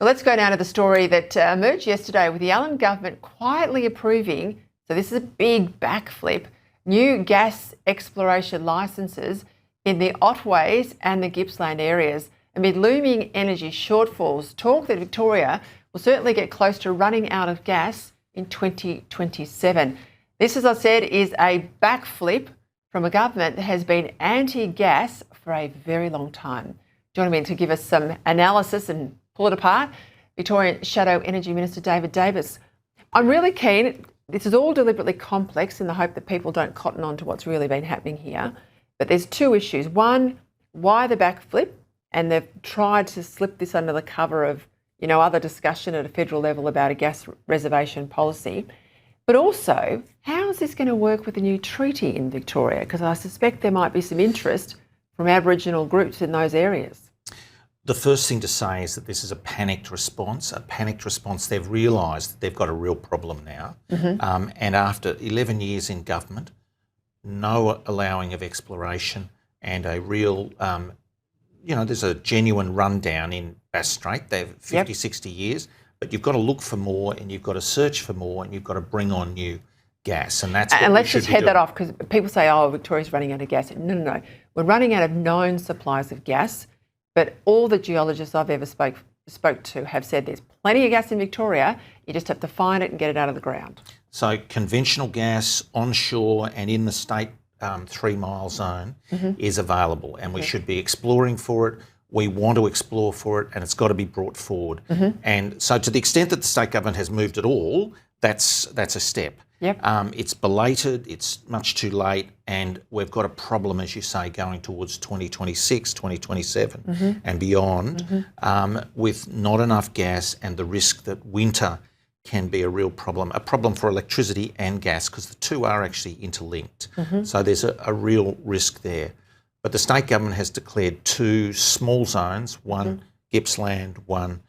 Well, let's go now to the story that emerged yesterday with the Allen government quietly approving, so this is a big backflip, new gas exploration licences in the Otways and the Gippsland areas amid looming energy shortfalls. Talk that Victoria will certainly get close to running out of gas in 2027. This, as I said, is a backflip from a government that has been anti-gas for a very long time. Joining me to give us some analysis and pull it apart, Victorian Shadow Energy Minister David Davis. I'm really keen, this is all deliberately complex in the hope that people don't cotton on to what's really been happening here, but there's two issues. One, why the backflip? And they've tried to slip this under the cover of, other discussion at a federal level about a gas reservation policy. But also, how is this going to work with the new treaty in Victoria? Because I suspect there might be some interest from Aboriginal groups in those areas. The first thing to say is that this is a panicked response. They've realised that they've got a real problem now. And after 11 years in government, no allowing of exploration and a real, there's a genuine rundown in Bass Strait. They've 50, 60 years, but you've got to look for more and you've got to search for more and you've got to bring on new gas. And that's and let's just head that off, because people say, oh, Victoria's running out of gas. No. We're running out of known supplies of gas. But all the geologists I've ever spoke to have said there's plenty of gas in Victoria, you just have to find it and get it out of the ground. So conventional gas onshore and in the state 3 mile zone is available, and we should be exploring for it. We want to explore for it, and it's got to be brought forward. And so to the extent that the state government has moved at all, that's a step. It's belated, it's much too late, and we've got a problem, as you say, going towards 2026, 2027 and beyond, with not enough gas and the risk that winter can be a real problem for electricity and gas, because the two are actually interlinked. So there's a real risk there. But the state government has declared 2 small zones, one Gippsland, one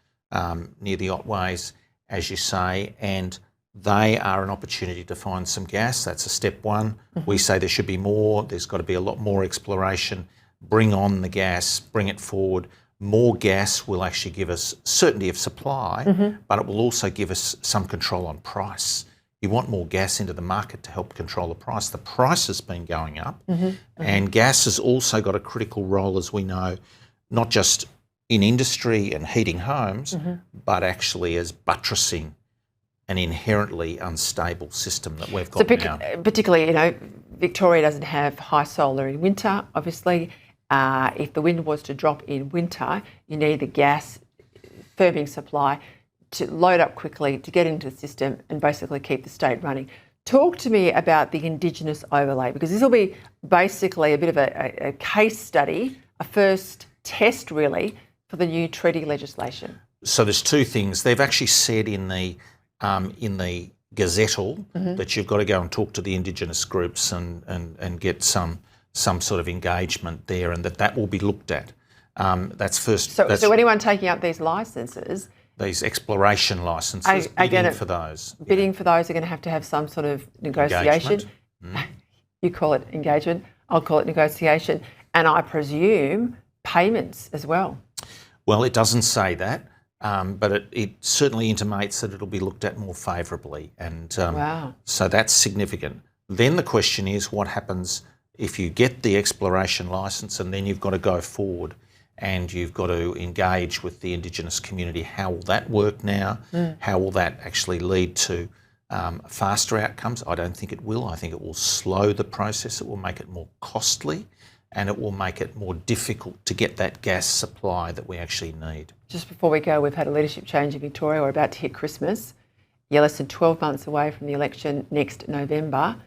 near the Otways, as you say, and they are an opportunity to find some gas. That's a step one. We say there should be more. There's got to be a lot more exploration. Bring on the gas, bring it forward. More gas will actually give us certainty of supply, but it will also give us some control on price. You want more gas into the market to help control the price. The price has been going up, and gas has also got a critical role, as we know, not just in industry and heating homes, but actually as buttressing an inherently unstable system that we've got now. Particularly, Victoria doesn't have high solar in winter, obviously. If the wind was to drop in winter, you need the gas firming supply to load up quickly, to get into the system and basically keep the state running. Talk to me about the Indigenous overlay, because this will be basically a bit of a case study, a first test really, for the new treaty legislation. So there's 2 things. They've actually said in the gazettal that you've got to go and talk to the Indigenous groups and get some sort of engagement there, and that will be looked at. That's first. So anyone taking up these licences, these exploration licences, bidding for those are going to have some sort of negotiation. You call it engagement, I'll call it negotiation, and I presume payments as well. Well, it doesn't say that. But it certainly intimates that it'll be looked at more favourably, and so that's significant. Then the question is, what happens if you get the exploration licence and then you've got to go forward and you've got to engage with the Indigenous community? How will that work now? How will that actually lead to faster outcomes? I don't think it will. I think it will slow the process. It will make it more costly, and it will make it more difficult to get that gas supply that we actually need. Just before we go, we've had a leadership change in Victoria. We're about to hit Christmas. You're less than 12 months away from the election next November.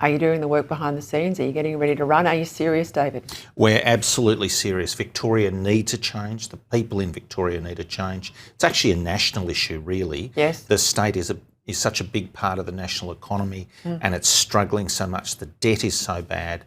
Are you doing the work behind the scenes? Are you getting ready to run? Are you serious, David? We're absolutely serious. Victoria needs a change. The people in Victoria need a change. It's actually a national issue, really. Yes. The state is such a big part of the national economy, and it's struggling so much. The debt is so bad.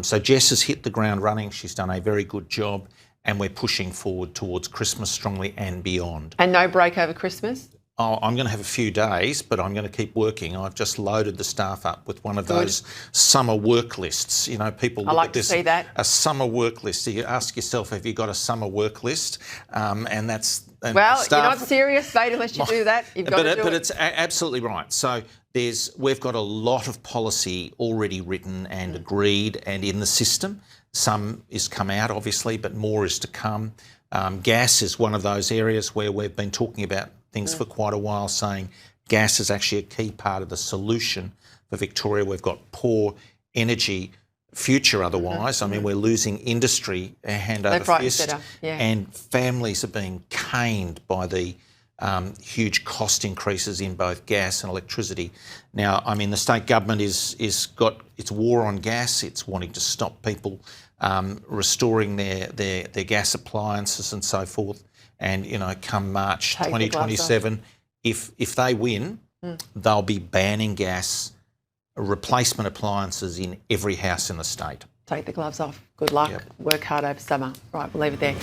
So Jess has hit the ground running. She's done a very good job, and we're pushing forward towards Christmas strongly and beyond. And no break over Christmas? Oh, I'm going to have a few days, but I'm going to keep working. I've just loaded the staff up with one of those summer work lists. People look at this, a summer work list. So you ask yourself, have you got a summer work list? And that's Well, staff. you're not serious, mate, unless you do that. You've got to do But it. it's absolutely right. So we've got a lot of policy already written and agreed and in the system. Some is come out, obviously, but more is to come. Gas is one of those areas where we've been talking about things for quite a while, saying gas is actually a key part of the solution for Victoria. We've got poor energy future otherwise. I mean, we're losing industry hand over fist, and families are being caned by the huge cost increases in both gas and electricity. Now, I mean, the state government is got its war on gas. It's wanting to stop people restoring their gas appliances and so forth. And, you know, come March 2027, if they win, they'll be banning gas replacement appliances in every house in the state. Take the gloves off. Good luck. Yep. Work hard over summer. Right, we'll leave it there.